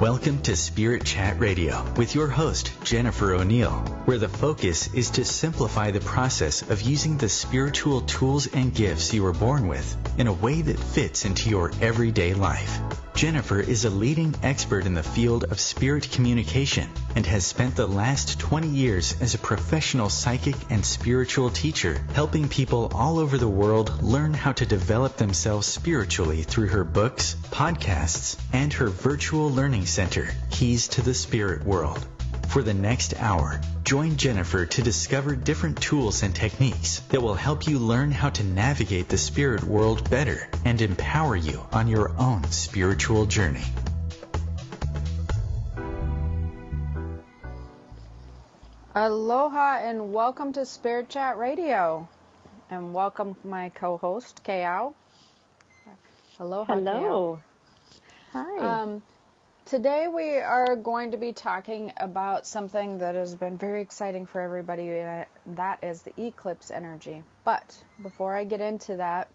Welcome to Spirit Chat Radio with your host, Jennifer O'Neill, where the focus is to simplify the process of using the spiritual tools and gifts you were born with in a way that fits into your everyday life. Jennifer is a leading expert in the field of spirit communication and has spent the last 20 years as a professional psychic and spiritual teacher, helping people all over the world learn how to develop themselves spiritually through her books, podcasts, and her virtual learning center, Keys to the Spirit World. For the next hour, join Jennifer to discover different tools and techniques that will help you learn how to navigate the spirit world better and empower you on your own spiritual journey. Aloha and welcome to Spirit Chat Radio. And welcome my co-host, Kayao. Aloha, Hello. Kayao. Hi. Today we are going to be talking about something that has been very exciting for everybody, and that is the eclipse energy. But before I get into that,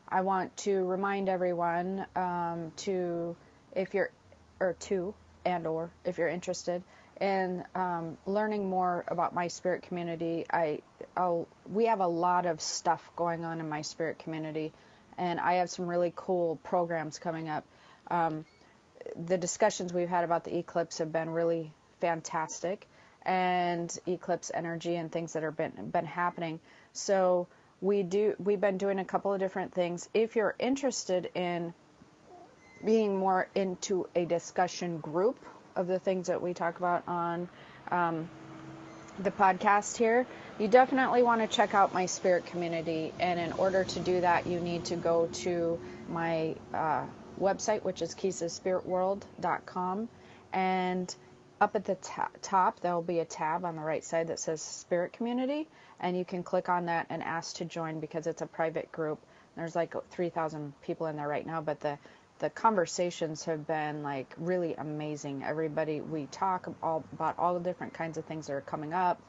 I want to remind everyone if you're interested in learning more about my spirit community, we have a lot of stuff going on in my spirit community, and I have some really cool programs coming up. The discussions we've had about the eclipse have been really fantastic, and eclipse energy and things that have been happening. So we've been doing a couple of different things. If you're interested in being more into a discussion group of the things that we talk about on the podcast here, you definitely want to check out my spirit community. And in order to do that, you need to go to my website, which is keysofspiritworld.com, and up at the top there will be a tab on the right side that says Spirit Community, and you can click on that and ask to join because it's a private group. There's like 3,000 people in there right now, but the conversations have been like really amazing. We talk about all the different kinds of things that are coming up.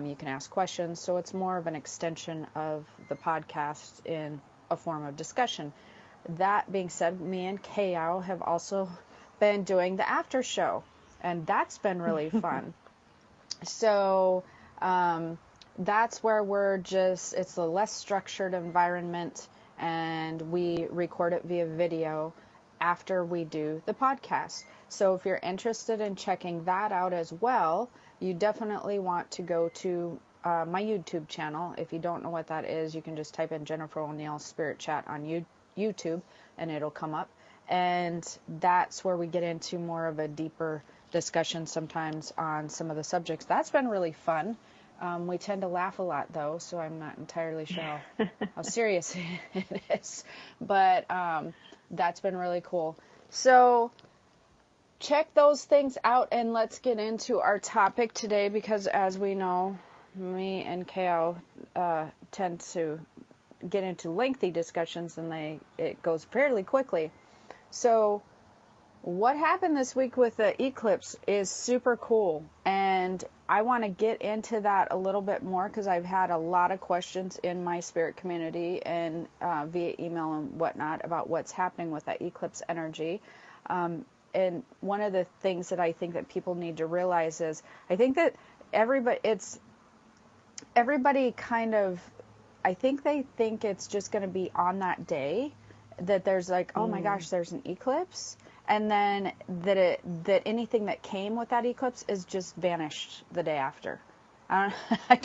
You can ask questions, so it's more of an extension of the podcast in a form of discussion. That being said, me and Kayao have also been doing the after show, and that's been really fun. So that's where it's a less structured environment, and we record it via video after we do the podcast. So if you're interested in checking that out as well, you definitely want to go to my YouTube channel. If you don't know what that is, you can just type in Jennifer O'Neill Spirit Chat on YouTube and it'll come up, and that's where we get into more of a deeper discussion sometimes on some of the subjects. That's been really fun. We tend to laugh a lot though, so I'm not entirely sure how serious it is, but that's been really cool. So check those things out, and let's get into our topic today, because as we know, me and Kayao tend to get into lengthy discussions, and it goes fairly quickly. So what happened this week with the eclipse is super cool, and I want to get into that a little bit more because I've had a lot of questions in my spirit community and via email and whatnot about what's happening with that eclipse energy. And one of the things that I think that people need to realize is, I think that everybody kind of, I think they think it's just going to be on that day that there's like, oh my gosh, there's an eclipse, and then that anything that came with that eclipse is just vanished the day after. I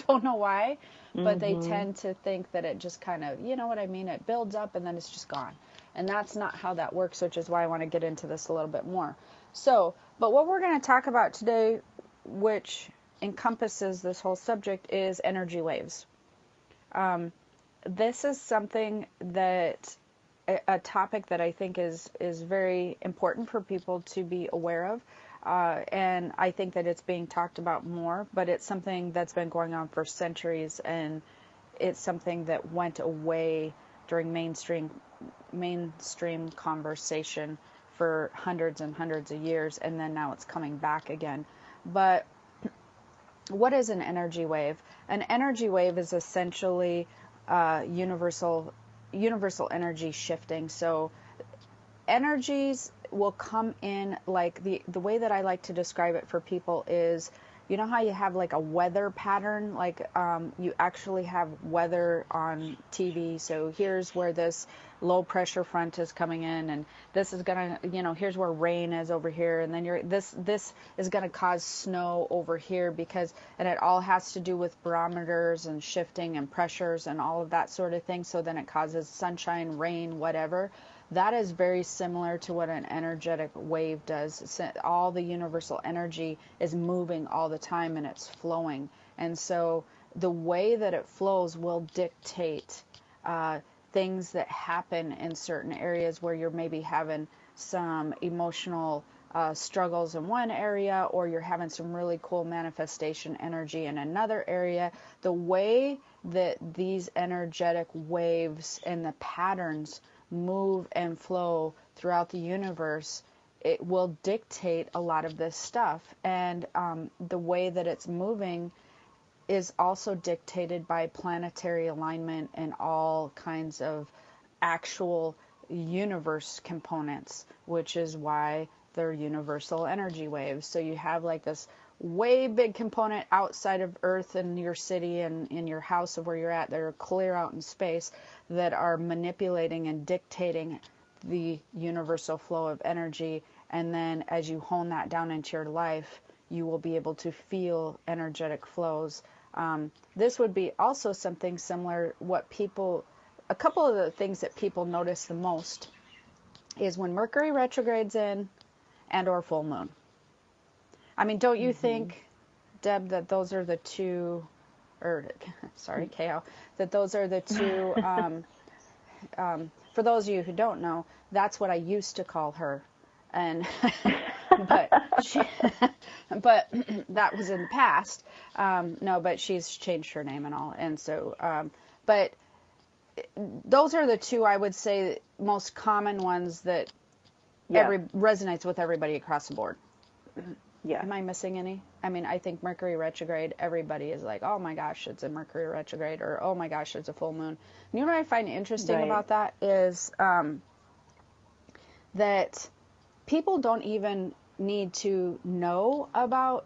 don't know why, but they tend to think that it just kind of, you know what I mean, it builds up and then it's just gone. And that's not how that works, which is why I want to get into this a little bit more. So, but what we're going to talk about today, which encompasses this whole subject, is energy waves. This is something that, a topic that I think is very important for people to be aware of. And I think that it's being talked about more, but it's something that's been going on for centuries, and it's something that went away during mainstream conversation for hundreds and hundreds of years, and then now it's coming back again. But what is an energy wave? An energy wave is essentially universal energy shifting. So energies will come in, like the way that I like to describe it for people is, you know how you have like a weather pattern, like you actually have weather on TV. So here's where this low pressure front is coming in, and this is gonna, here's where rain is over here, and then this is gonna cause snow over here, because, and it all has to do with barometers and shifting and pressures and all of that sort of thing. So then it causes sunshine, rain, whatever. That is very similar to what an energetic wave does. All the universal energy is moving all the time, and it's flowing. And so the way that it flows will dictate things that happen in certain areas where you're maybe having some emotional struggles in one area, or you're having some really cool manifestation energy in another area. The way that these energetic waves and the patterns move and flow throughout the universe, it will dictate a lot of this stuff. And the way that it's moving is also dictated by planetary alignment and all kinds of actual universe components, which is why they're universal energy waves. So you have like this way big component outside of Earth in your city and in your house of where you're at that are clear out in space, that are manipulating and dictating the universal flow of energy. And then as you hone that down into your life, you will be able to feel energetic flows. This would be also something similar. A couple of the things that people notice the most is when Mercury retrogrades in and or full moon. I mean, don't you think, Deb, that those are the two, or sorry, KO, that those are the two, for those of you who don't know, that's what I used to call her. And, but that was in the past. No, but she's changed her name and all. And so, but those are the two, I would say, most common ones that resonates with everybody across the board. Yeah. Am I missing any? I mean, I think Mercury retrograde, everybody is like, oh my gosh, it's a Mercury retrograde, or oh my gosh, it's a full moon. And you know what I find interesting about that is that people don't even need to know about,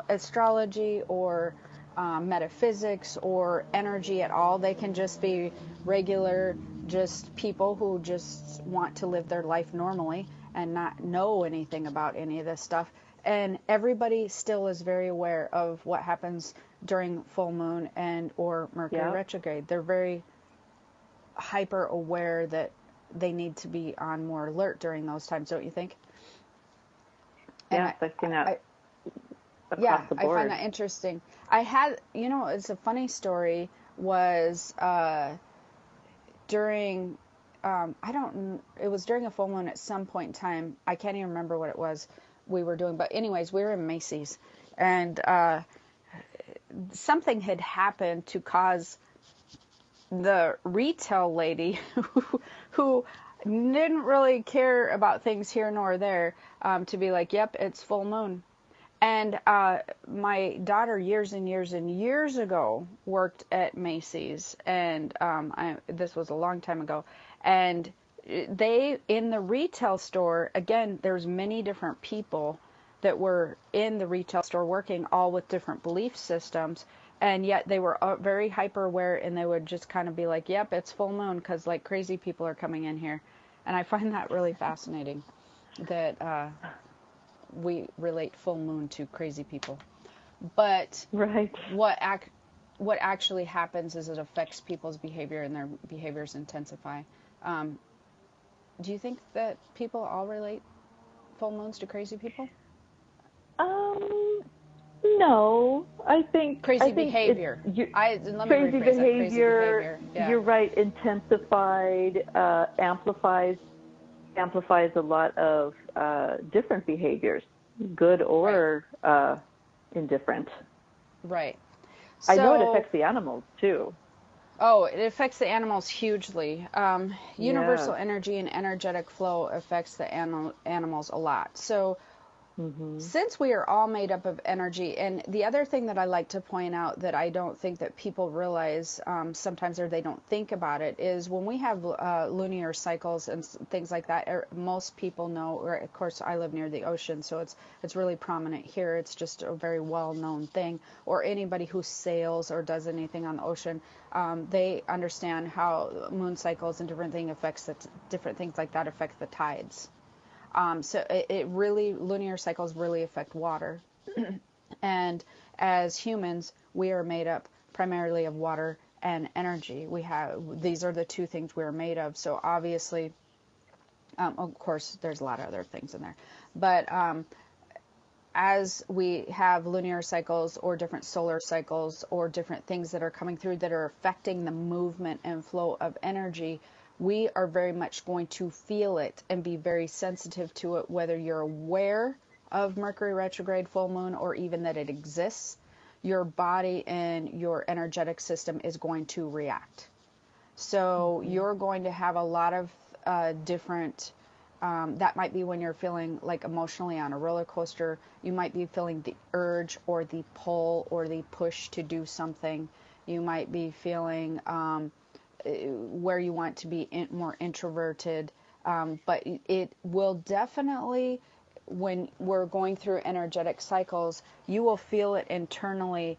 astrology or metaphysics or energy at all. They can just be regular, just people who just want to live their life normally and not know anything about any of this stuff. And everybody still is very aware of what happens during full moon and or Mercury retrograde. They're very hyper aware that they need to be on more alert during those times, don't you think? Yes, I've seen that across the board. I find that interesting. I had, it's a funny story, was during, it was during a full moon at some point in time. I can't even remember what it was we were doing, but anyways, we were in Macy's, and something had happened to cause the retail lady who didn't really care about things here nor there to be like, yep, it's full moon. And my daughter years and years and years ago worked at Macy's, and this was a long time ago, and they, in the retail store, again, there's many different people that were in the retail store working, all with different belief systems, and yet they were very hyper aware, and they would just kind of be like, yep, it's full moon, because like crazy people are coming in here. And I find that really fascinating, that we relate full moon to crazy people. But what actually happens is it affects people's behavior, and their behaviors intensify. Do you think that people all relate full moons to crazy people? No, I think crazy behavior. Crazy behavior. Yeah. You're right. Intensified, amplifies a lot of different behaviors, good or indifferent. Right. So, I know it affects the animals too. Oh, it affects the animals hugely. Universal energy and energetic flow affects the animals a lot. So since we are all made up of energy, and the other thing that I like to point out that I don't think that people realize sometimes, or they don't think about it, is when we have lunar cycles and things like that, most people know, or of course I live near the ocean, so it's really prominent here. It's just a very well-known thing, or anybody who sails or does anything on the ocean, they understand how moon cycles and different things like that affect the tides. So it really, lunar cycles really affect water. And as humans, we are made up primarily of water and energy. These are the two things we are made of. So obviously, of course, there's a lot of other things in there. But as we have lunar cycles or different solar cycles or different things that are coming through that are affecting the movement and flow of energy, we are very much going to feel it and be very sensitive to it, whether you're aware of Mercury retrograde, full moon, or even that it exists. Your body and your energetic system is going to react. So you're going to have a lot of different, that might be when you're feeling like emotionally on a roller coaster. You might be feeling the urge or the pull or the push to do something. You might be feeling where you want to be more introverted, but it will definitely, when we're going through energetic cycles, you will feel it internally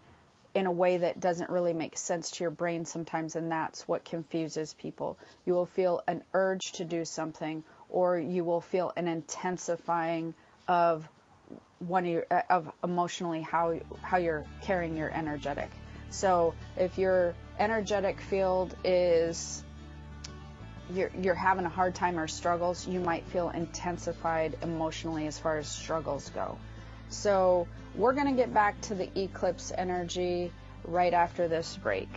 in a way that doesn't really make sense to your brain sometimes, and that's what confuses people. You will feel an urge to do something, or you will feel an intensifying of emotionally how you're carrying your energetic. So if your energetic field is you're having a hard time or struggles, you might feel intensified emotionally as far as struggles go. So we're going to get back to the eclipse energy right after this break.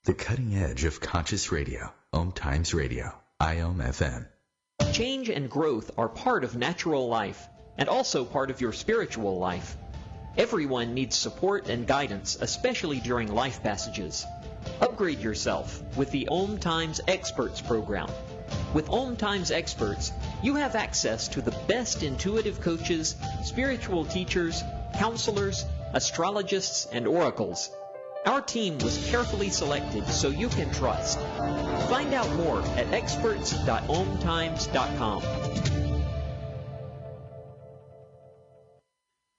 The cutting edge of conscious radio. Om Times Radio. IOM FM. Change and growth are part of natural life and also part of your spiritual life. Everyone needs support and guidance, especially during life passages. Upgrade yourself with the Om Times Experts program. With Om Times Experts, you have access to the best intuitive coaches, spiritual teachers, counselors, astrologists, and oracles. Our team was carefully selected so you can trust. Find out more at experts.omtimes.com.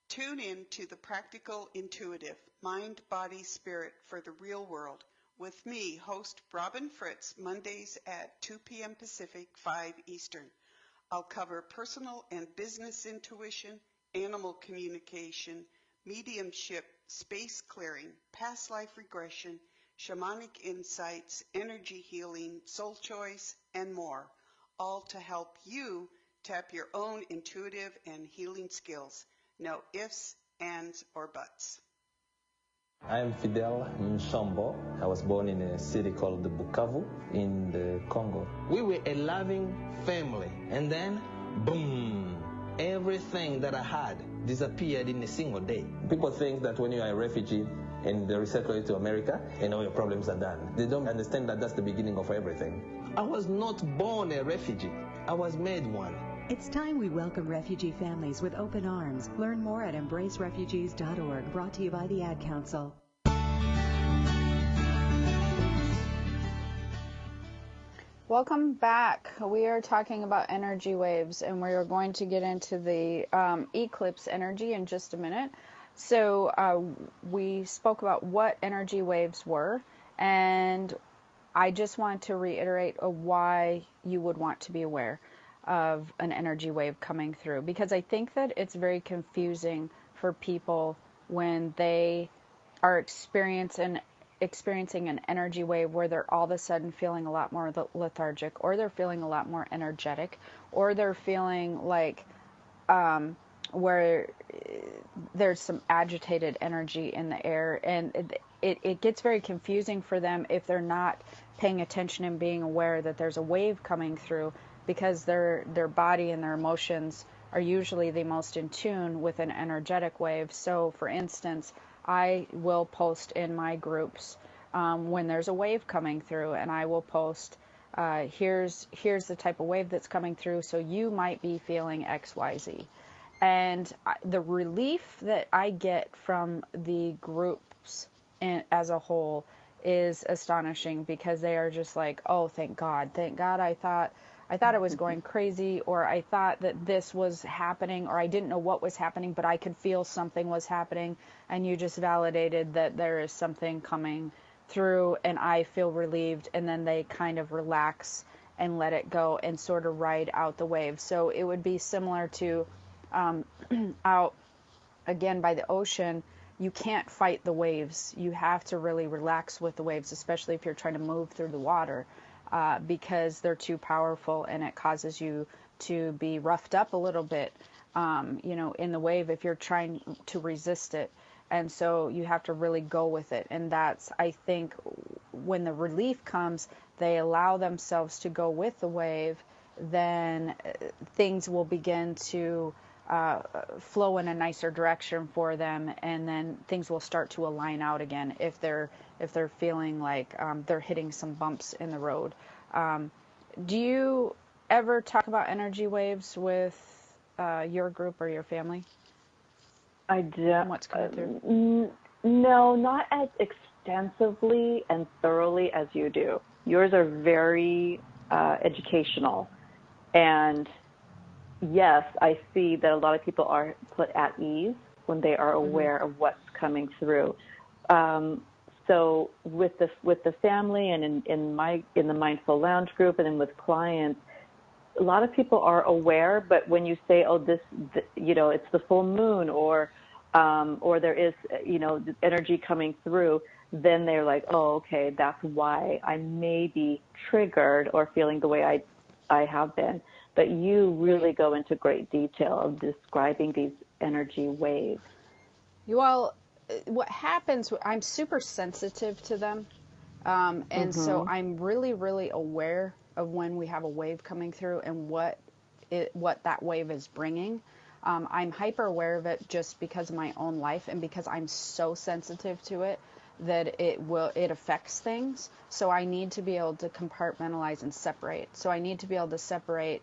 Tune in to the Practical Intuitive, Mind, Body, Spirit for the Real World with me, host Robin Fritz, Mondays at 2 p.m. Pacific, 5 Eastern. I'll cover personal and business intuition, animal communication, mediumship, space clearing, past life regression, shamanic insights, energy healing, soul choice, and more, all to help you tap your own intuitive and healing skills. No ifs, ands, or buts. I'm Fidel Mshombo. I was born in a city called Bukavu in the Congo. We were a loving family, and then, boom, everything that I had disappeared in a single day. People think that when you are a refugee and they resettle you to America and all your problems are done. They don't understand that that's the beginning of everything. I was not born a refugee. I was made one. It's time we welcome refugee families with open arms. Learn more at embracerefugees.org, brought to you by the Ad Council. Welcome back. We are talking about energy waves, and we are going to get into the eclipse energy in just a minute. So we spoke about what energy waves were, and I just want to reiterate why you would want to be aware of an energy wave coming through, because I think that it's very confusing for people when they are experiencing an energy wave where they're all of a sudden feeling a lot more lethargic, or they're feeling a lot more energetic, or they're feeling like where there's some agitated energy in the air, and it gets very confusing for them if they're not paying attention and being aware that there's a wave coming through, because their body and their emotions are usually the most in tune with an energetic wave. So for instance, I will post in my groups when there's a wave coming through, and I will post, here's the type of wave that's coming through, so you might be feeling XYZ. And the relief that I get from the groups as a whole is astonishing, because they are just like, oh, thank God, I thought it was going crazy, or I thought that this was happening, or I didn't know what was happening, but I could feel something was happening, and you just validated that there is something coming through, and I feel relieved. And then they kind of relax and let it go and sort of ride out the wave. So it would be similar to out again by the ocean. You can't fight the waves. You have to really relax with the waves, especially if you're trying to move through the water, because they're too powerful, and it causes you to be roughed up a little bit, in the wave if you're trying to resist it. And so you have to really go with it. And that's, I think, when the relief comes, they allow themselves to go with the wave, then things will begin to flow in a nicer direction for them, and then things will start to align out again if they're feeling like they're hitting some bumps in the road. Do you ever talk about energy waves with your group or your family? I do. What's coming through? No, not as extensively and thoroughly as you do. Yours are very educational, and yes, I see that a lot of people are put at ease when they are aware of what's coming through. So with the family and in the Mindful Lounge group and then with clients, a lot of people are aware. But when you say, "Oh, it's the full moon," or there is energy coming through, then they're like, "Oh, okay, that's why I may be triggered or feeling the way I have been." But you really go into great detail of describing these energy waves. Well, what happens, I'm super sensitive to them. And so I'm really, really aware of when we have a wave coming through and what that wave is bringing. I'm hyper aware of it just because of my own life, and because I'm so sensitive to it that it affects things. So I need to be able to compartmentalize and separate. So I need to be able to separate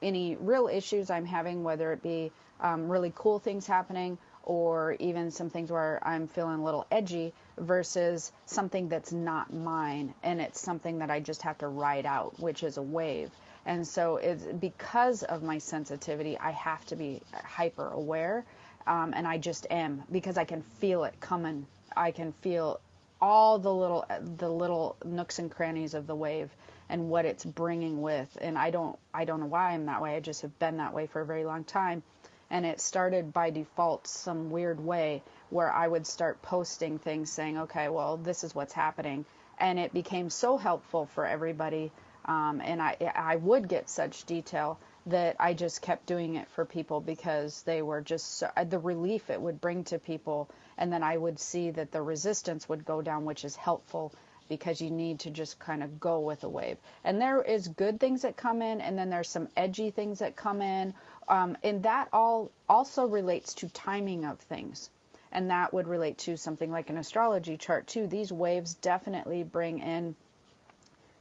any real issues I'm having, whether it be really cool things happening, or even some things where I'm feeling a little edgy, versus something that's not mine, and it's something that I just have to ride out, which is a wave. And so it's because of my sensitivity, I have to be hyper aware, and I just am, because I can feel it coming. I can feel all the little nooks and crannies of the wave and what it's bringing with. And I don't know why I'm that way. I just have been that way for a very long time. And it started by default some weird way where I would start posting things saying, okay, well, this is what's happening. And it became so helpful for everybody. And I would get such detail that I just kept doing it for people, because they were just the relief it would bring to people. And then I would see that the resistance would go down, which is helpful, because you need to just kind of go with a wave. And there is good things that come in, and then there's some edgy things that come in. And that all also relates to timing of things. And that would relate to something like an astrology chart too. These waves definitely bring in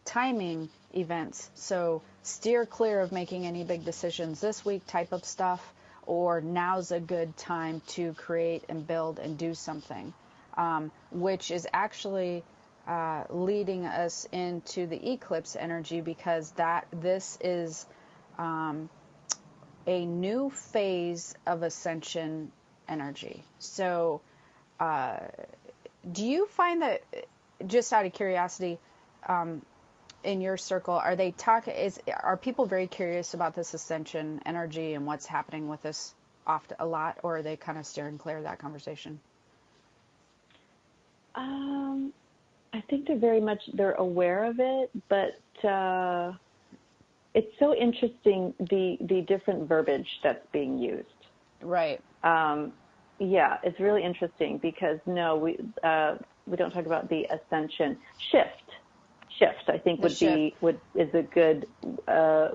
timing events. So steer clear of making any big decisions this week type of stuff, or now's a good time to create and build and do something, which is actually leading us into the eclipse energy, because this is a new phase of ascension energy. So do you find that, just out of curiosity, in your circle, are people very curious about this ascension energy and what's happening with this a lot, or are they kind of steering clear of that conversation? I think they're aware of it, but it's so interesting, the different verbiage that's being used. Right. Yeah, it's really interesting, because we don't talk about the ascension. Shift, I think is a good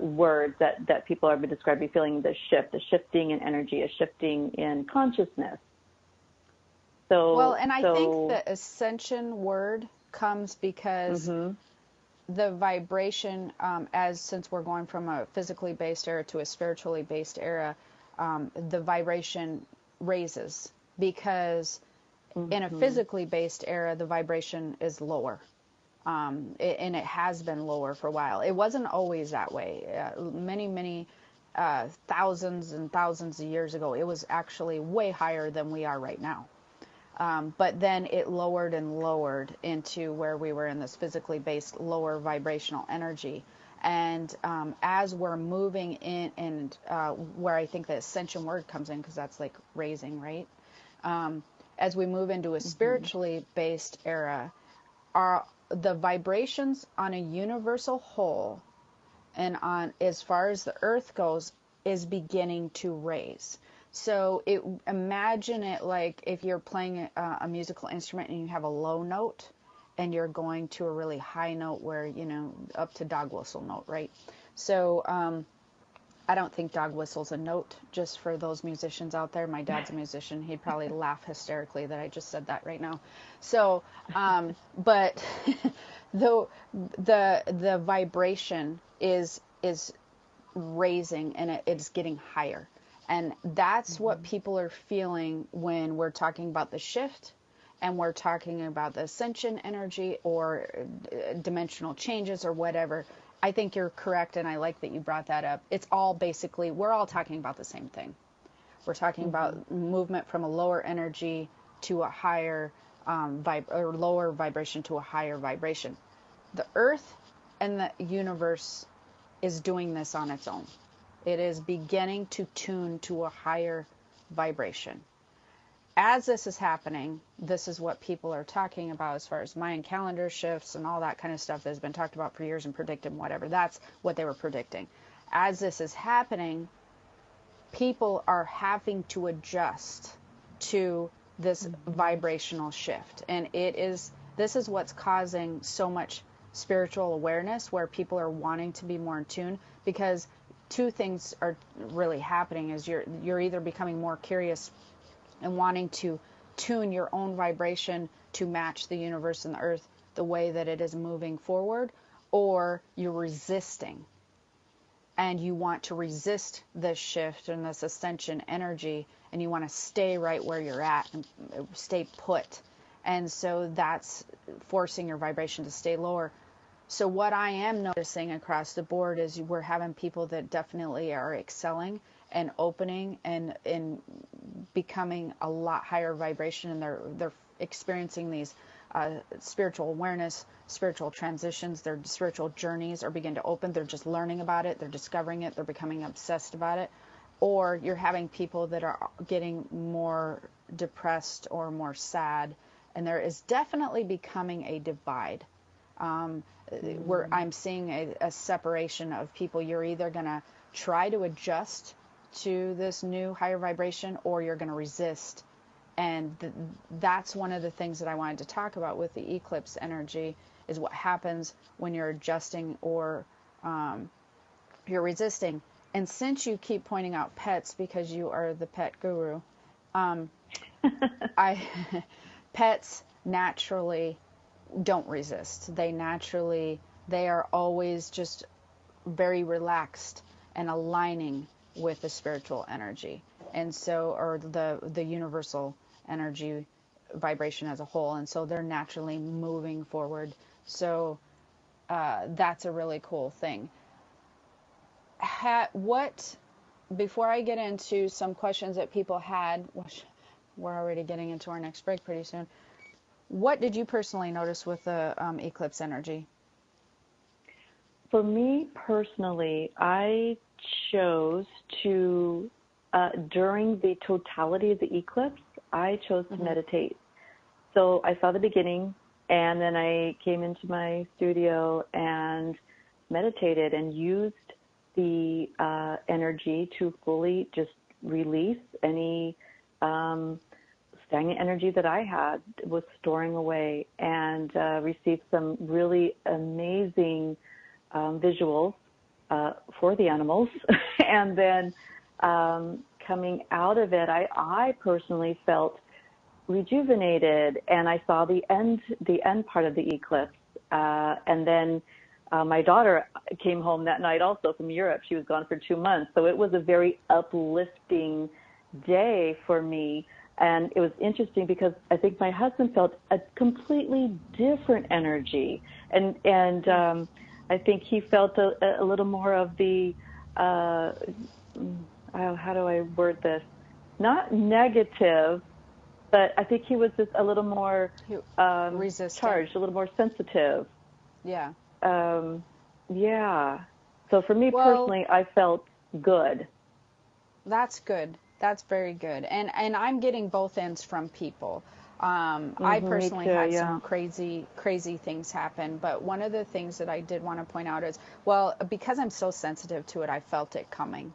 word that people are describing, feeling the shift, a shifting in energy, a shifting in consciousness. Well, and I think the ascension word comes because the vibration, since we're going from a physically based era to a spiritually based era, the vibration raises because in a physically based era, the vibration is lower. And it has been lower for a while. It wasn't always that way. Many thousands and thousands of years ago, it was actually way higher than we are right now. But then it lowered and lowered into where we were in this physically based lower vibrational energy. And as we're moving in, and where I think the ascension word comes in, because that's like raising, right? As we move into a spiritually based era, the vibrations on a universal whole and on as far as the earth goes is beginning to raise. So imagine it like if you're playing a musical instrument and you have a low note and you're going to a really high note where, up to dog whistle note, right? So I don't think dog whistle's a note, just for those musicians out there. My dad's a musician. He'd probably laugh hysterically that I just said that right now. So, but the vibration is raising and it's getting higher. And that's what people are feeling when we're talking about the shift and we're talking about the ascension energy or dimensional changes or whatever. I think you're correct, and I like that you brought that up. It's all basically, we're all talking about the same thing. We're talking about movement from a lower energy to a higher or lower vibration to a higher vibration. The earth and the universe is doing this on its own. It is beginning to tune to a higher vibration. As this is happening, this is what people are talking about as far as Mayan calendar shifts and all that kind of stuff that has been talked about for years and predicted and whatever. That's what they were predicting. As this is happening, people are having to adjust to this vibrational shift. And this is what's causing so much spiritual awareness, where people are wanting to be more in tune, because two things are really happening. Is you're either becoming more curious and wanting to tune your own vibration to match the universe and the earth the way that it is moving forward, or you're resisting and you want to resist this shift and this ascension energy, and you want to stay right where you're at and stay put. And so that's forcing your vibration to stay lower. So what I am noticing across the board is we're having people that definitely are excelling and opening and becoming a lot higher vibration, and they're experiencing these spiritual awareness, spiritual transitions. Their spiritual journeys are beginning to open. They're just learning about it. They're discovering it. They're becoming obsessed about it. Or you're having people that are getting more depressed or more sad, and there is definitely becoming a divide. I'm seeing a separation of people. You're either going to try to adjust to this new higher vibration, or you're going to resist. And that's one of the things that I wanted to talk about with the eclipse energy, is what happens when you're adjusting or you're resisting. And since you keep pointing out pets, because you are the pet guru, pets naturally don't resist. They are always just very relaxed and aligning with the spiritual energy, and so, or the universal energy vibration as a whole, and so they're naturally moving forward. So that's a really cool thing. Before I get into some questions that people had, which we're already getting into our next break pretty soon, what did you personally notice with the eclipse energy? For me personally, I chose to, during the totality of the eclipse, I chose to meditate. So I saw the beginning, and then I came into my studio and meditated and used the energy to fully just release any stagnant energy that I had was storing away, and received some really amazing visuals for the animals. And then coming out of it, I personally felt rejuvenated, and I saw the end part of the eclipse. And then my daughter came home that night also from Europe. She was gone for 2 months. So it was a very uplifting day for me. And it was interesting because I think my husband felt a completely different energy. And I think he felt a little more of the, how do I word this? Not negative, but I think he was just a little more charged, a little more sensitive. Yeah. Yeah. So for me personally, I felt good. That's good. That's very good. And I'm getting both ends from people. I personally had some crazy things happen, but one of the things that I did want to point out is, well, because I'm so sensitive to it, I felt it coming.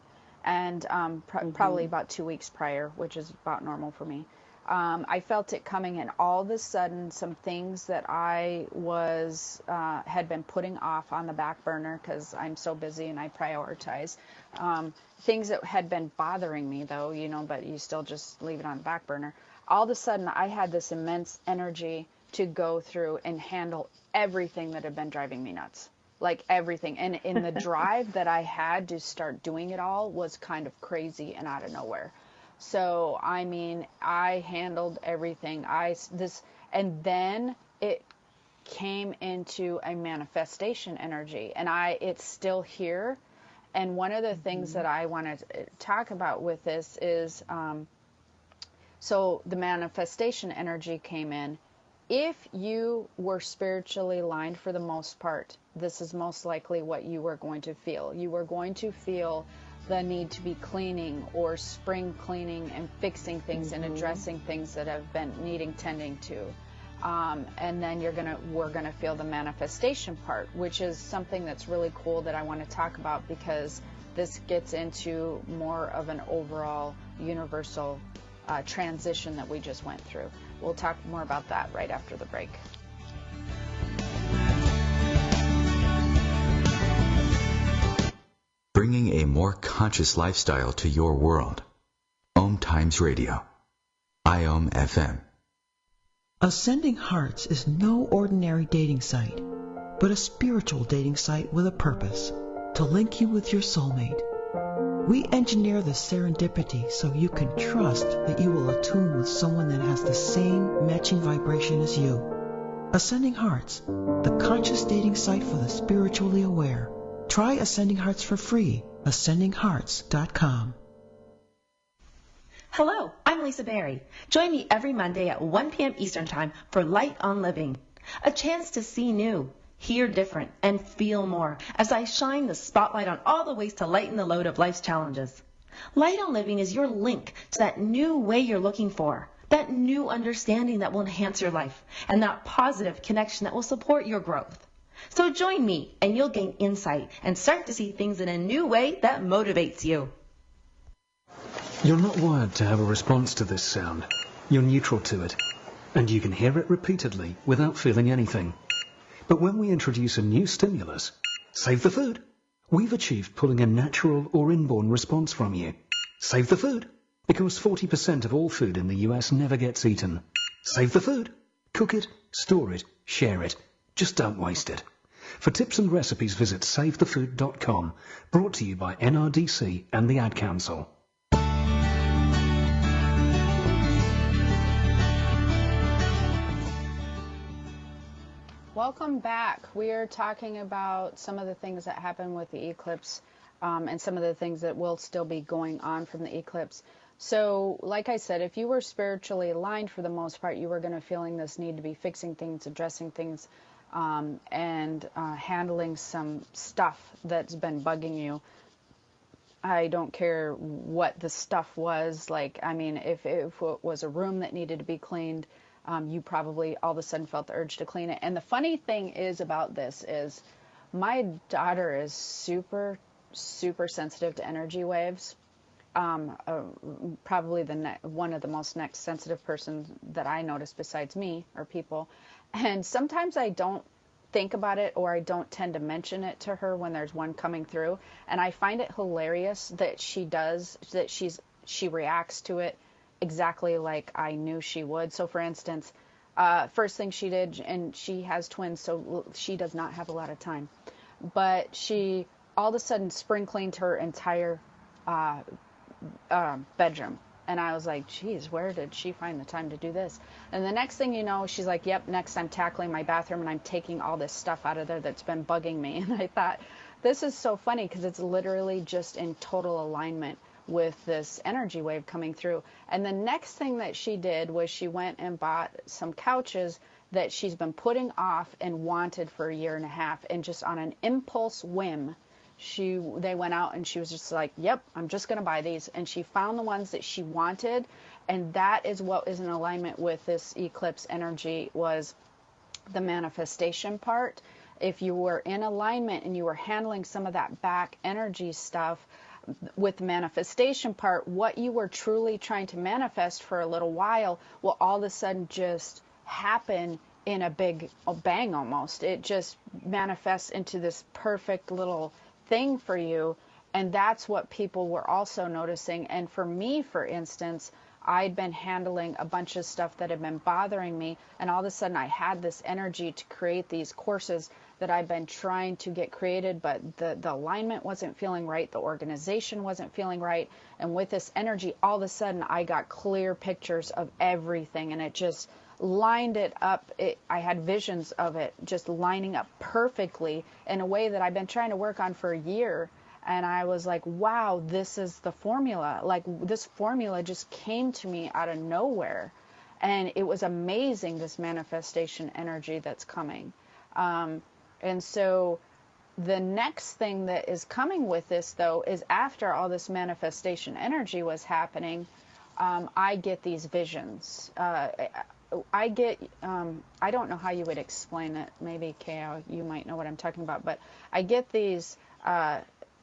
And probably about 2 weeks prior, which is about normal for me. I felt it coming, and all of a sudden, some things that I had been putting off on the back burner because I'm so busy and I prioritize, things that had been bothering me, though, but you still just leave it on the back burner. All of a sudden, I had this immense energy to go through and handle everything that had been driving me nuts. Like everything. And in the drive that I had to start doing it all was kind of crazy and out of nowhere. So, I mean, I handled everything. And then it came into a manifestation energy, and it's still here. And one of the things that I want to talk about with this is, so the manifestation energy came in. If you were spiritually aligned for the most part, this is most likely what you were going to feel. You were going to feel the need to be cleaning or spring cleaning and fixing things and addressing things that have been needing tending to. And then we're gonna feel the manifestation part, which is something that's really cool that I want to talk about, because this gets into more of an overall universal transition that we just went through. We'll talk more about that right after the break. Bringing a more conscious lifestyle to your world. Om Times Radio. IOM FM. Ascending Hearts is no ordinary dating site, but a spiritual dating site with a purpose, to link you with your soulmate. We engineer the serendipity so you can trust that you will attune with someone that has the same matching vibration as you. Ascending Hearts, the conscious dating site for the spiritually aware. Try Ascending Hearts for free. AscendingHearts.com. Hello, I'm Lisa Berry. Join me every Monday at 1 p.m. Eastern Time for Light on Living, a chance to see new, hear different, and feel more as I shine the spotlight on all the ways to lighten the load of life's challenges. Light on Living is your link to that new way you're looking for, that new understanding that will enhance your life, and that positive connection that will support your growth. So join me and you'll gain insight and start to see things in a new way that motivates you. You're not wired to have a response to this sound. You're neutral to it, and you can hear it repeatedly without feeling anything. But when we introduce a new stimulus, save the food, we've achieved pulling a natural or inborn response from you. Save the food, because 40% of all food in the US never gets eaten. Save the food. Cook it, store it, share it. Just don't waste it. For tips and recipes, visit savethefood.com. Brought to you by NRDC and the Ad Council. Welcome back. We are talking about some of the things that happened with the eclipse, and some of the things that will still be going on from the eclipse. So, like I said, if you were spiritually aligned for the most part, you were going to feeling this need to be fixing things, addressing things, and handling some stuff that's been bugging you. I don't care what the stuff was. Like, I mean, if it was a room that needed to be cleaned, you probably all of a sudden felt the urge to clean it. And the funny thing is about this is my daughter is super, super sensitive to energy waves. Probably one of the most next sensitive persons that I notice besides me or people. And sometimes I don't think about it, or I don't tend to mention it to her when there's one coming through. And I find it hilarious that she reacts to it exactly like I knew she would. So for instance, first thing she did, and she has twins, so she does not have a lot of time, but she all of a sudden spring cleaned her entire bedroom. And I was like, geez, where did she find the time to do this? And the next thing you know, she's like, yep, next I'm tackling my bathroom and I'm taking all this stuff out of there that's been bugging me. And I thought, this is so funny because it's literally just in total alignment with this energy wave coming through. And the next thing that she did was she went and bought some couches that she's been putting off and wanted for a year and a half. And just on an impulse whim, they went out and she was just like, yep, I'm just going to buy these. And she found the ones that she wanted. And that is what is in alignment with this eclipse energy, was the manifestation part. If you were in alignment and you were handling some of that back energy stuff with the manifestation part, what you were truly trying to manifest for a little while will all of a sudden just happen in a big bang almost. It just manifests into this perfect little thing for you. And that's what people were also noticing. And for me, for instance, I'd been handling a bunch of stuff that had been bothering me, and all of a sudden I had this energy to create these courses that I've been trying to get created, but the alignment wasn't feeling right, the organization wasn't feeling right. And with this energy, all of a sudden I got clear pictures of everything, and it just lined it up. I had visions of it just lining up perfectly in a way that I've been trying to work on for a year. And I was like, wow, this is the formula. Like, this formula just came to me out of nowhere. And it was amazing, this manifestation energy that's coming. And so the next thing that is coming with this, though, is after all this manifestation energy was happening, I get these visions. I don't know how you would explain it. Maybe, Kao, you might know what I'm talking about. But I get these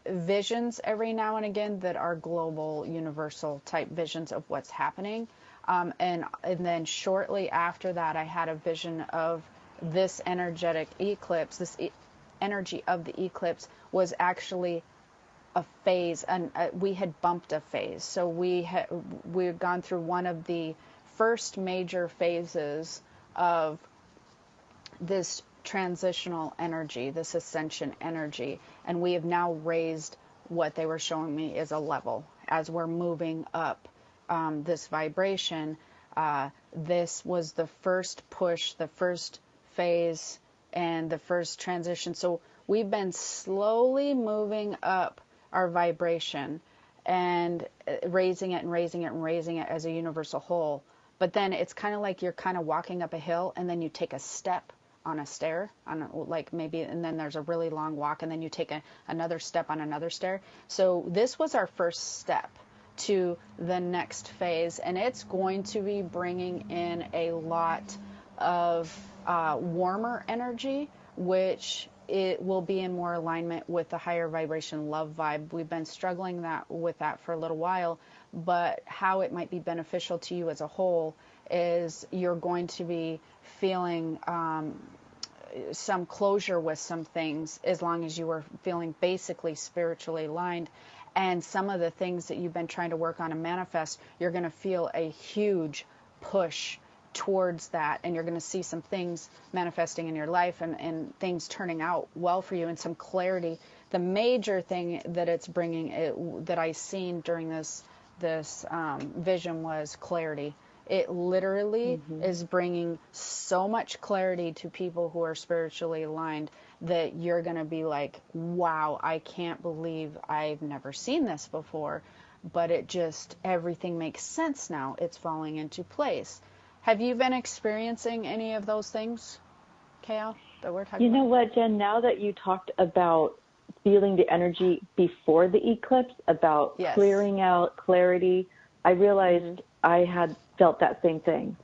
visions every now and again that are global, universal type visions of what's happening. And then shortly after that, I had a vision of this energetic eclipse. This energy of the eclipse was actually a phase, and we had bumped a phase. So we had gone through one of the first major phases of this transitional energy, this ascension energy, and we have now raised what they were showing me is a level as we're moving up this vibration. This was the first push, the first phase, and the first transition. So we've been slowly moving up our vibration and raising it and raising it and raising it as a universal whole. But then it's kind of like you're kind of walking up a hill, and then you take a step on a stair, and then there's a really long walk, and then you take another step on another stair. So this was our first step to the next phase, and it's going to be bringing in a lot of warmer energy, which it will be in more alignment with the higher vibration love vibe. We've been struggling with that for a little while, but how it might be beneficial to you as a whole is you're going to be feeling some closure with some things, as long as you were feeling basically spiritually aligned. And some of the things that you've been trying to work on and manifest, you're going to feel a huge push towards that, and you're going to see some things manifesting in your life and things turning out well for you, and some clarity. The major thing that it's bringing, that I seen during this vision, was clarity. It literally is bringing so much clarity to people who are spiritually aligned that you're going to be like, wow, I can't believe I've never seen this before. But it just, everything makes sense now. It's falling into place. Have you been experiencing any of those things, Kao, that we're talking about? You know what, Jen, now that you talked about feeling the energy before the eclipse, about clearing out, clarity, I realized I had felt that same thing.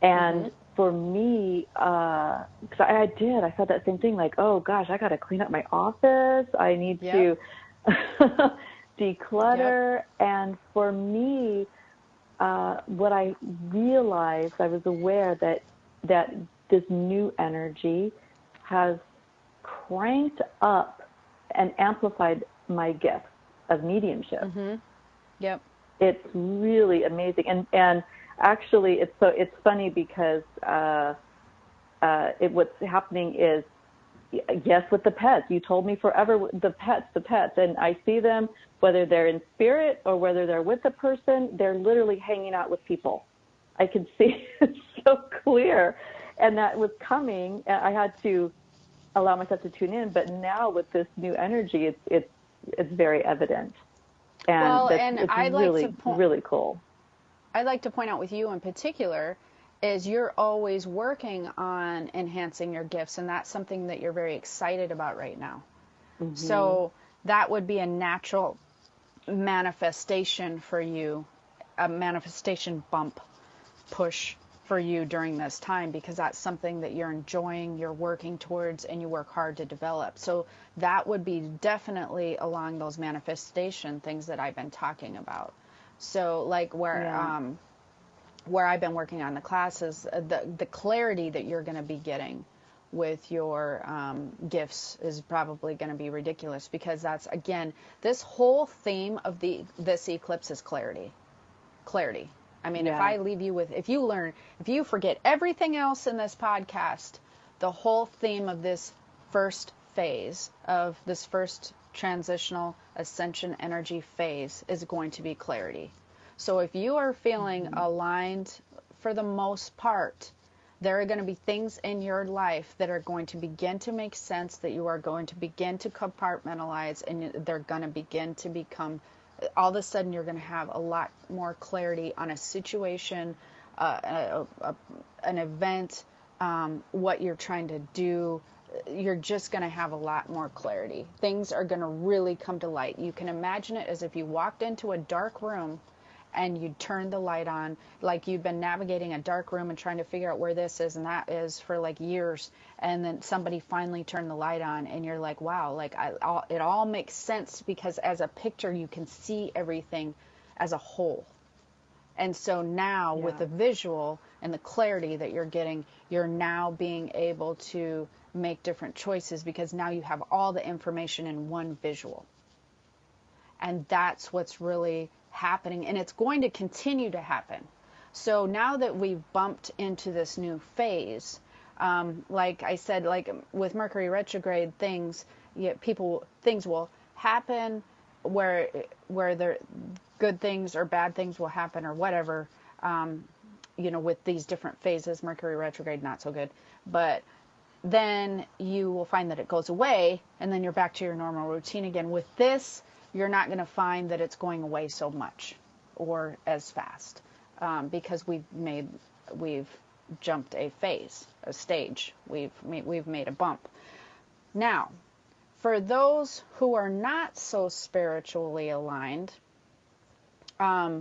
And for me, because I felt that same thing, like, oh gosh, I got to clean up my office. I need to declutter. And for me, what I realized, I was aware that this new energy has cranked up and amplified my gift of mediumship. It's really amazing. And actually, it's funny because what's happening is, yes, with the pets. You told me forever, the pets. And I see them, whether they're in spirit or whether they're with a person, they're literally hanging out with people. I can see it so clear. And that was coming. I had to allow myself to tune in. But now with this new energy, it's very evident. And it's really cool. I'd like to point out with you in particular is you're always working on enhancing your gifts, and that's something that you're very excited about right now. Mm-hmm. So that would be a natural manifestation for you, a manifestation bump push for you during this time, because that's something that you're enjoying, you're working towards, and you work hard to develop. So that would be definitely along those manifestation things that I've been talking about. So like where I've been working on the classes, the clarity that you're going to be getting with your gifts is probably going to be ridiculous, because that's, again, this whole theme of this eclipse is clarity. Clarity. I mean, if I leave you with, if you forget everything else in this podcast, the whole theme of this first phase, of this first transitional ascension energy phase, is going to be clarity. So if you are feeling aligned for the most part, there are going to be things in your life that are going to begin to make sense, that you are going to begin to compartmentalize, and they're going to begin to become, all of a sudden you're going to have a lot more clarity on a situation, an event, what you're trying to do. You're just going to have a lot more clarity. Things are going to really come to light. You can imagine it as if you walked into a dark room and you turned the light on, like you've been navigating a dark room and trying to figure out where this is and that is for like years, and then somebody finally turned the light on, and you're like, wow, like it all makes sense, because as a picture you can see everything as a whole. And so now with the visual and the clarity that you're getting, you're now being able to make different choices, because now you have all the information in one visual. And that's what's really happening, and it's going to continue to happen. So now that we've bumped into this new phase, like I said, like with Mercury retrograde, things will happen where there good things or bad things will happen, or whatever, with these different phases. Mercury retrograde, not so good, but then you will find that it goes away, and then you're back to your normal routine again. With this, you're not going to find that it's going away so much or as fast, because we've jumped a phase, a stage. We've made a bump. Now, for those who are not so spiritually aligned, some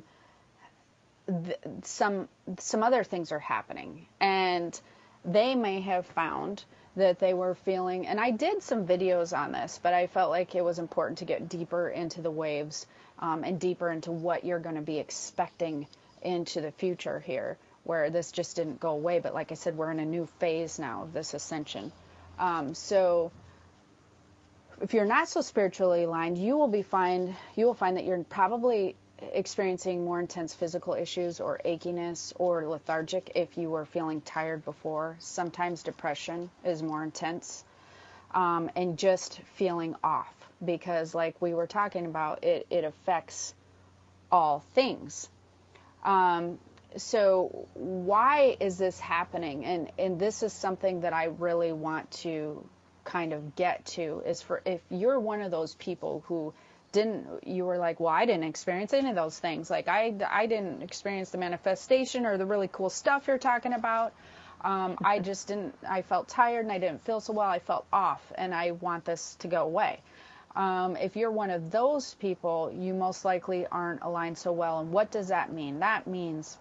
other things are happening, and they may have found that they were feeling, and I did some videos on this, but I felt like it was important to get deeper into the waves, and deeper into what you're going to be expecting into the future here, where this just didn't go away. But like I said, we're in a new phase now of this ascension. So if you're not so spiritually aligned, you will find that you're probably experiencing more intense physical issues, or achiness, or lethargic if you were feeling tired before. Sometimes depression is more intense, and just feeling off, because like we were talking about, it affects all things. So why is this happening? And this is something that I really want to kind of get to, is for if you're one of those people who you were like, well, I didn't experience any of those things. Like I didn't experience the manifestation or the really cool stuff you're talking about. I just didn't, I felt tired and I didn't feel so well. I felt off, and I want this to go away. If you're one of those people, you most likely aren't aligned so well. And what does that mean? That means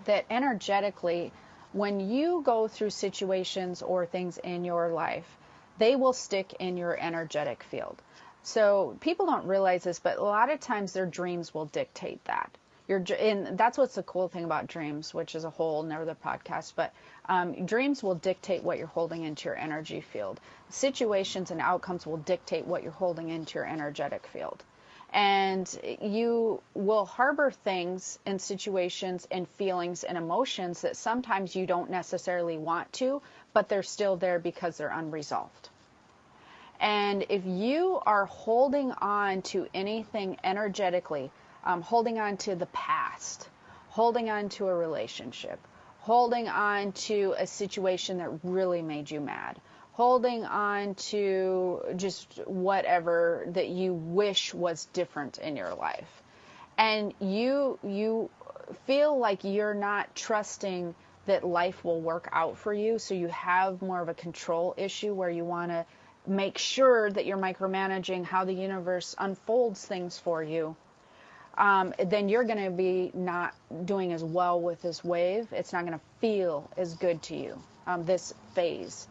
that energetically, when you go through situations or things in your life, they will stick in your energetic field. So people don't realize this, but a lot of times their dreams will dictate that. And that's what's the cool thing about dreams, which is a whole nother podcast, but dreams will dictate what you're holding into your energy field. Situations and outcomes will dictate what you're holding into your energetic field. And you will harbor things and situations and feelings and emotions that sometimes you don't necessarily want to, but they're still there because they're unresolved. And if you are holding on to anything energetically, holding on to the past, holding on to a relationship, holding on to a situation that really made you mad, holding on to just whatever that you wish was different in your life, and you feel like you're not trusting that life will work out for you, so you have more of a control issue where you want to make sure that you're micromanaging how the universe unfolds things for you, then you're going to be not doing as well with this wave. It's not going to feel as good to you, this phase.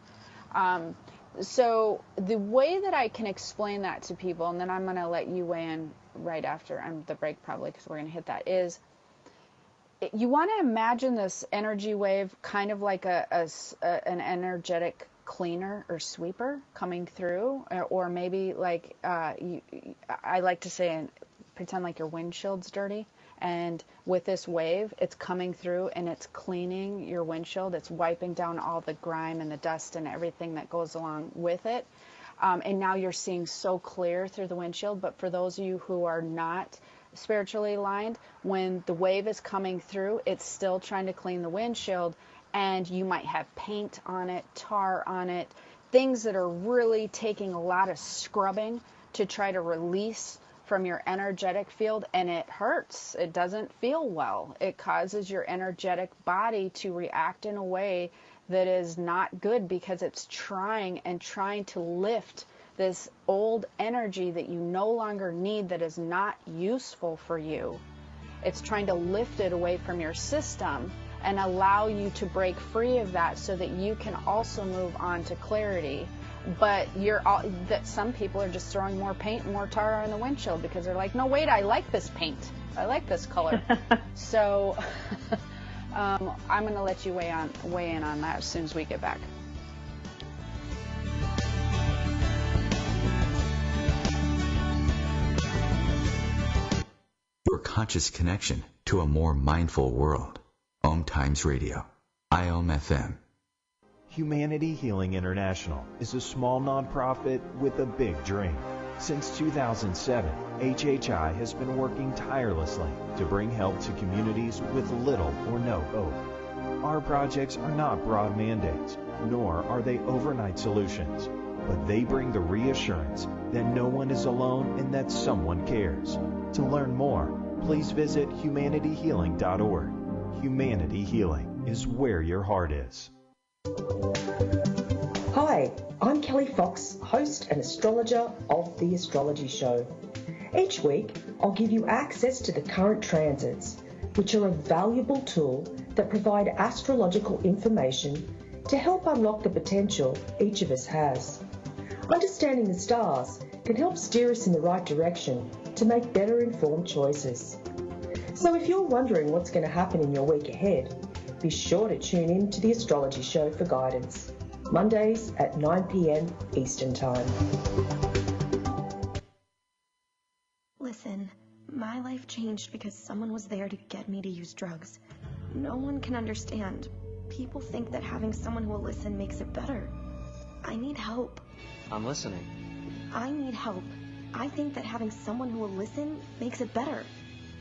So the way that I can explain that to people, and then I'm going to let you weigh in right after the break probably, because we're going to hit that, is you want to imagine this energy wave kind of like an energetic cleaner or sweeper coming through, or maybe like I like to say, pretend like your windshield's dirty, and with this wave it's coming through and it's cleaning your windshield. It's wiping down all the grime and the dust and everything that goes along with it, and now you're seeing so clear through the windshield. But for those of you who are not spiritually aligned, when the wave is coming through, it's still trying to clean the windshield, and you might have paint on it, tar on it, things that are really taking a lot of scrubbing to try to release from your energetic field, and it hurts. It doesn't feel well. It causes your energetic body to react in a way that is not good, because it's trying to lift this old energy that you no longer need, that is not useful for you. It's trying to lift it away from your system and allow you to break free of that, so that you can also move on to clarity. But some people are just throwing more paint and more tar on the windshield because they're like, no, wait, I like this paint. I like this color. So I'm going to let you weigh in on that as soon as we get back. Your conscious connection to a more mindful world. Om Times Radio. IOM FM. Humanity Healing International is a small nonprofit with a big dream. Since 2007, HHI has been working tirelessly to bring help to communities with little or no hope. Our projects are not broad mandates, nor are they overnight solutions, but they bring the reassurance that no one is alone and that someone cares. To learn more, please visit humanityhealing.org. Humanity Healing is where your heart is. Hi, I'm Kelly Fox, host and astrologer of The Astrology Show. Each week, I'll give you access to the current transits, which are a valuable tool that provide astrological information to help unlock the potential each of us has. Understanding the stars can help steer us in the right direction to make better informed choices. So if you're wondering what's going to happen in your week ahead, be sure to tune in to The Astrology Show for guidance, Mondays at 9 p.m. Eastern Time. Listen, my life changed because someone was there to get me to use drugs. No one can understand. People think that having someone who will listen makes it better. I need help. I'm listening. I need help. I think that having someone who will listen makes it better.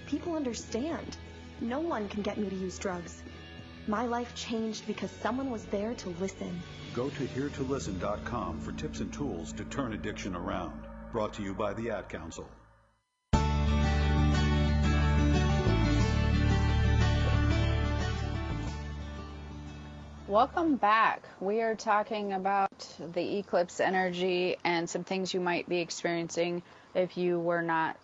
People understand. No one can get me to use drugs. My life changed because someone was there to listen. Go to heretolisten.com for tips and tools to turn addiction around. Brought to you by the Ad Council. Welcome back. We are talking about the eclipse energy and some things you might be experiencing if you were not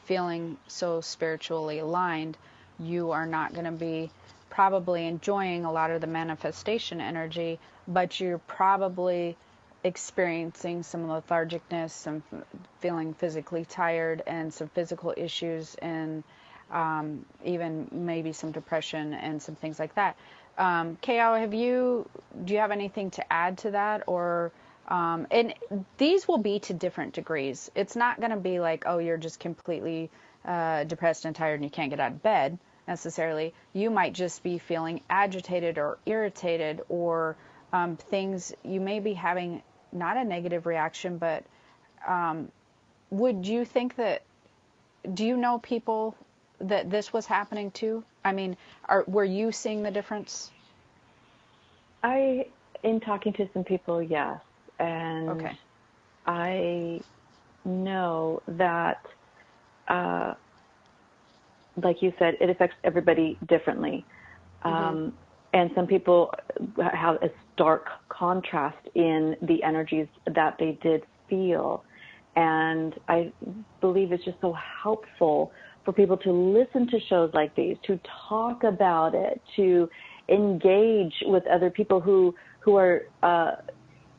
feeling so spiritually aligned. You are not going to be probably enjoying a lot of the manifestation energy, but you're probably experiencing some lethargicness, some feeling physically tired, and some physical issues, and even maybe some depression and some things like that. Kao, do you have anything to add to that, or And these will be to different degrees. It's not going to be like, oh, you're just completely depressed and tired and you can't get out of bed necessarily. You might just be feeling agitated or irritated, or things you may be having, not a negative reaction, but would you think that, do you know people that this was happening to? I mean, were you seeing the difference? In talking to some people, yes. And okay. I know that, like you said, it affects everybody differently. And some people have a stark contrast in the energies that they did feel. And I believe it's just so helpful for people to listen to shows like these, to talk about it, to engage with other people who are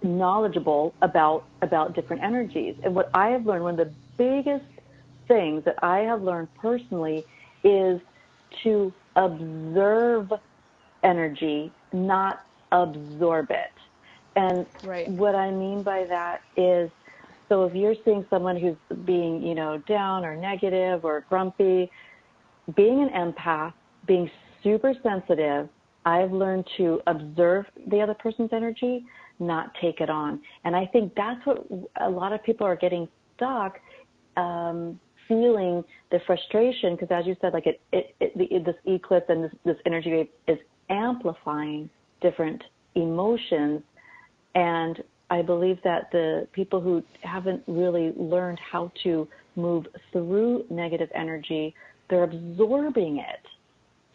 knowledgeable about different energies. And what I have learned, one of the biggest things that I have learned personally, is to observe energy, not absorb it. And what I mean by that is, so if you're seeing someone who's being, down or negative or grumpy, being an empath, being super sensitive, I've learned to observe the other person's energy, not take it on. And I think that's what a lot of people are getting stuck, feeling the frustration, because as you said, like this eclipse and this energy wave is amplifying different emotions. And I believe that the people who haven't really learned how to move through negative energy, they're absorbing it.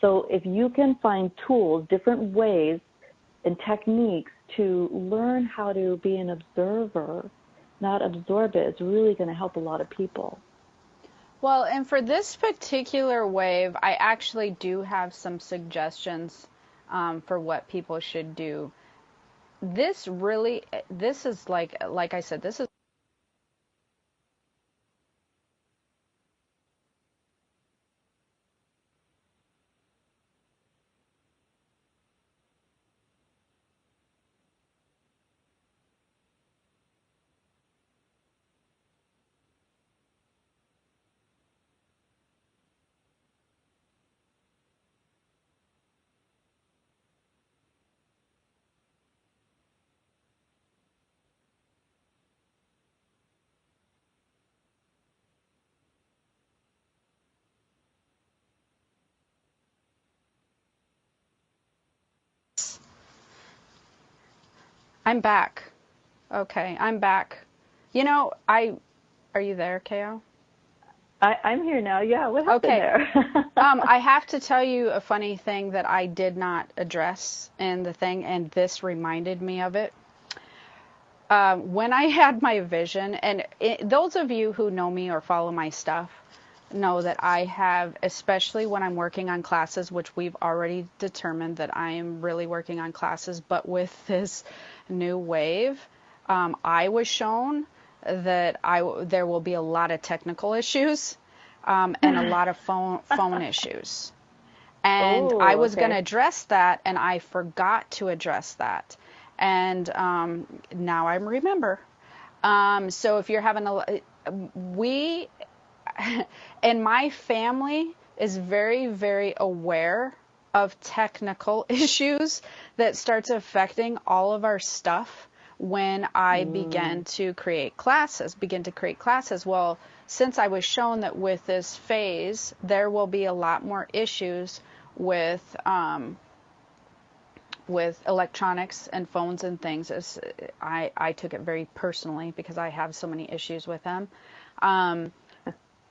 So if you can find tools, different ways and techniques to learn how to be an observer, not absorb it, it's really going to help a lot of people. Well, and for this particular wave, I actually do have some suggestions for what people should do. This is like I said, this is I'm back. Okay, I'm back. Are you there, KO? I'm here now. Yeah, what happened there? I have to tell you a funny thing that I did not address in the thing, and this reminded me of it. When I had my vision, and those of you who know me or follow my stuff know that I have, especially when I'm working on classes, which we've already determined that I am really working on classes, but with this new wave, I was shown that there will be a lot of technical issues and a lot of phone issues. And I was going to address that, and I forgot to address that. And now I remember. So if you're having and my family is very, very aware of technical issues that starts affecting all of our stuff when I begin to create classes. Well, since I was shown that with this phase, there will be a lot more issues with electronics and phones and things. I took it very personally because I have so many issues with them.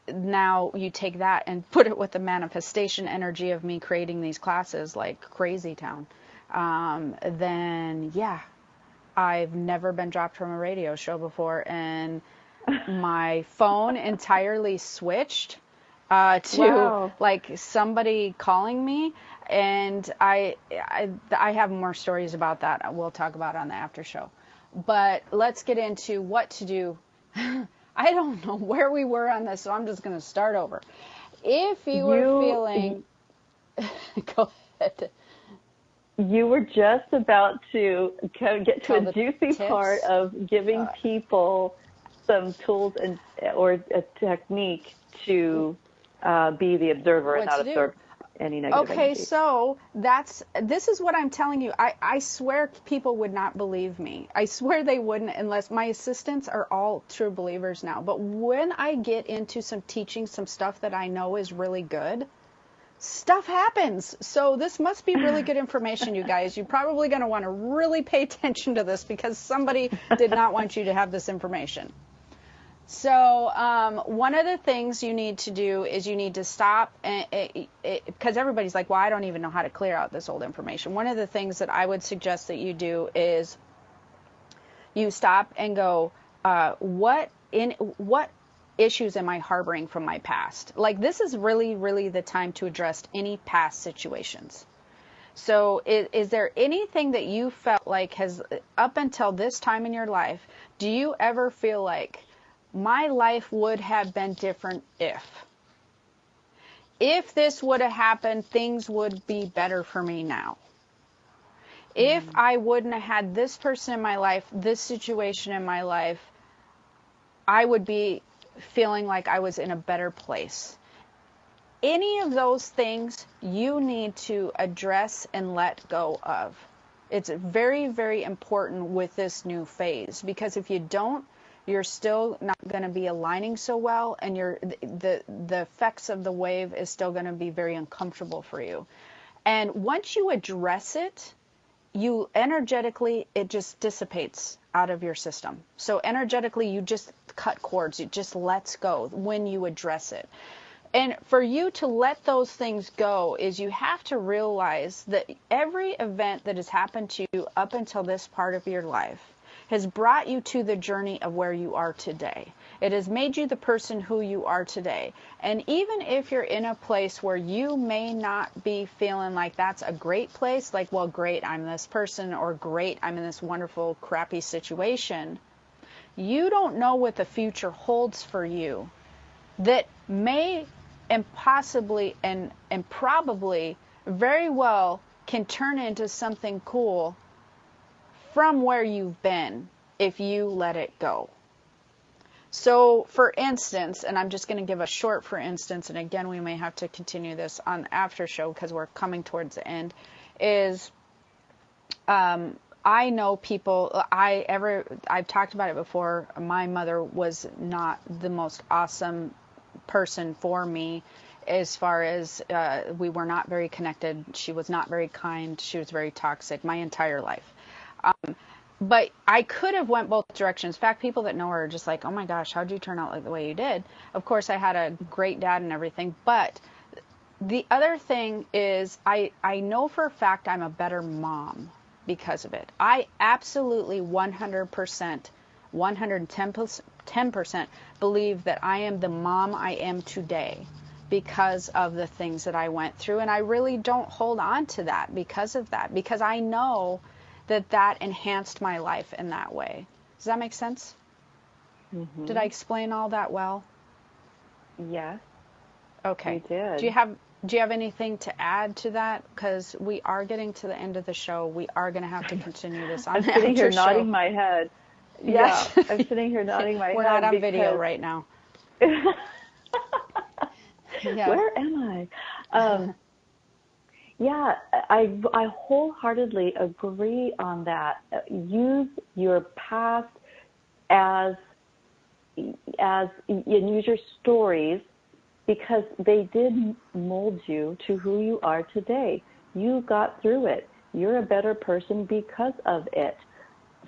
Now you take that and put it with the manifestation energy of me creating these classes like crazy town. Then yeah, I've never been dropped from a radio show before, and my phone entirely switched to like somebody calling me, and I have more stories about that we'll talk about on the after show. But let's get into what to do. I don't know where we were on this, so I'm just going to start over. If you were feeling... Go ahead. You were just about to get to Tell a the juicy tips? part of giving people some tools or a technique to be the observer and What not to do? absorb any negative Okay, energy. so this is what I'm telling you. I swear people would not believe me. I swear they wouldn't unless my assistants are all true believers now. But when I get into some teaching, some stuff that I know is really good, stuff happens. So this must be really good information, you guys. You're probably going to want to really pay attention to this because somebody did not want you to have this information. So one of the things you need to do is you need to stop, because everybody's like, well, I don't even know how to clear out this old information. One of the things that I would suggest that you do is you stop and go, what issues am I harboring from my past? Like, this is really, really the time to address any past situations. So is there anything that you felt like has, up until this time in your life, do you ever feel like, my life would have been different if this would have happened, things would be better for me now. If I wouldn't have had this person in my life, this situation in my life, I would be feeling like I was in a better place. Any of those things you need to address and let go of. It's very, very important with this new phase, because if you don't, you're still not going to be aligning so well, and the effects of the wave is still going to be very uncomfortable for you. And once you address it, you energetically, it just dissipates out of your system. So energetically, you just cut cords. It just lets go when you address it. And for you to let those things go is you have to realize that every event that has happened to you up until this part of your life has brought you to the journey of where you are today. It has made you the person who you are today. And even if you're in a place where you may not be feeling like that's a great place, like, well, great, I'm this person, or great, I'm in this wonderful, crappy situation, you don't know what the future holds for you that may and possibly and probably very well can turn into something cool from where you've been if you let it go. So for instance, and I'm just going to give a short for instance, and again we may have to continue this on the after show because we're coming towards the end, is I know people, I've talked about it before, my mother was not the most awesome person for me, as far as we were not very connected. She was not very kind. She was very toxic my entire life. But I could have went both directions. In fact, people that know her are just like, oh my gosh, how'd you turn out like the way you did? Of course, I had a great dad and everything. But the other thing is I know for a fact I'm a better mom because of it. I absolutely 100%, 110% believe that I am the mom I am today because of the things that I went through. And I really don't hold on to that because of that, because I know that enhanced my life in that way. Does that make sense? Mm-hmm. Did I explain all that well? Yes. Okay. You did. Do you have anything to add to that? Because we are getting to the end of the show. We are going to have to continue this on I'm the sitting here after show. nodding my head. Yes. Yeah, I'm sitting here nodding my head. We're not on because... video right now. Yeah. Where am I? Yeah, I wholeheartedly agree on that. Use your past and use your stories, because they did mold you to who you are today. You got through it. You're a better person because of it.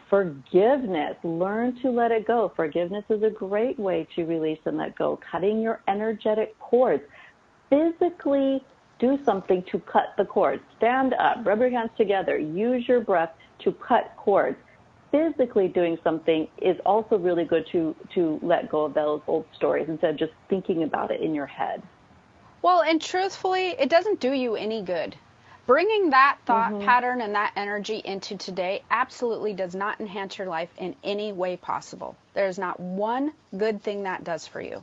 Forgiveness. Learn to let it go. Forgiveness is a great way to release and let go. Cutting your energetic cords. Physically do something to cut the cords. Stand up, rub your hands together, use your breath to cut cords. Physically doing something is also really good to let go of those old stories instead of just thinking about it in your head. Well, and truthfully, it doesn't do you any good. Bringing that thought pattern and that energy into today absolutely does not enhance your life in any way possible. There's not one good thing that does for you.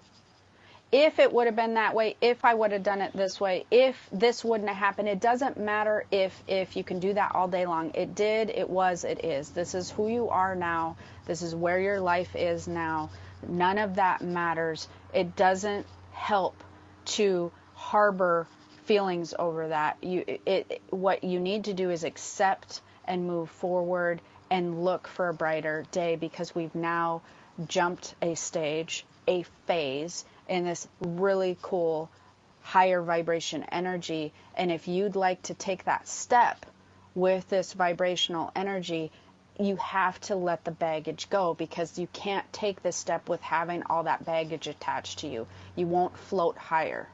if it would have been that way, if I would have done it this way, if this wouldn't have happened. It doesn't matter if you can do that all day long. It did, it was, it is. This is who you are now. This is where your life is now. None of that matters. It doesn't help to harbor feelings over that. What you need to do is accept and move forward and look for a brighter day, because we've now jumped a stage, a phase in this really cool higher vibration energy. And if you'd like to take that step with this vibrational energy, you have to let the baggage go, because you can't take this step with having all that baggage attached to you. You won't float higher.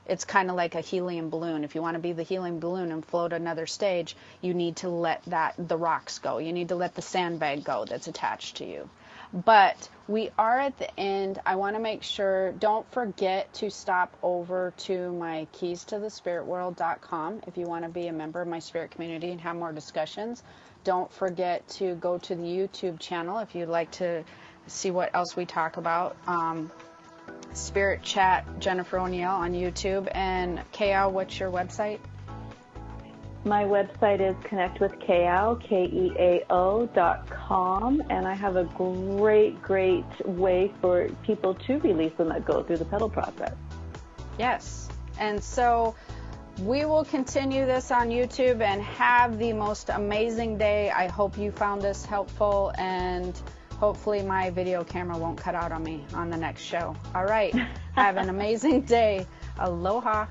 It's kind of like a helium balloon. If you want to be the helium balloon and float another stage, you need to let the rocks go. You need to let the sandbag go that's attached to you. But we are at the end. I want to make sure, don't forget to stop over to my keystothespiritworld.com if you want to be a member of my spirit community and have more discussions. Don't forget to go to the YouTube channel if you'd like to see what else we talk about. Spirit Chat Jennifer O'Neill on YouTube. And Keao, what's your website? My website is connectwithkeao, KEAO.com, and I have a great way for people to release and let go through the pedal process. Yes. And so we will continue this on YouTube, and have the most amazing day. I hope you found this helpful, and hopefully my video camera won't cut out on me on the next show. All right. Have an amazing day. Aloha.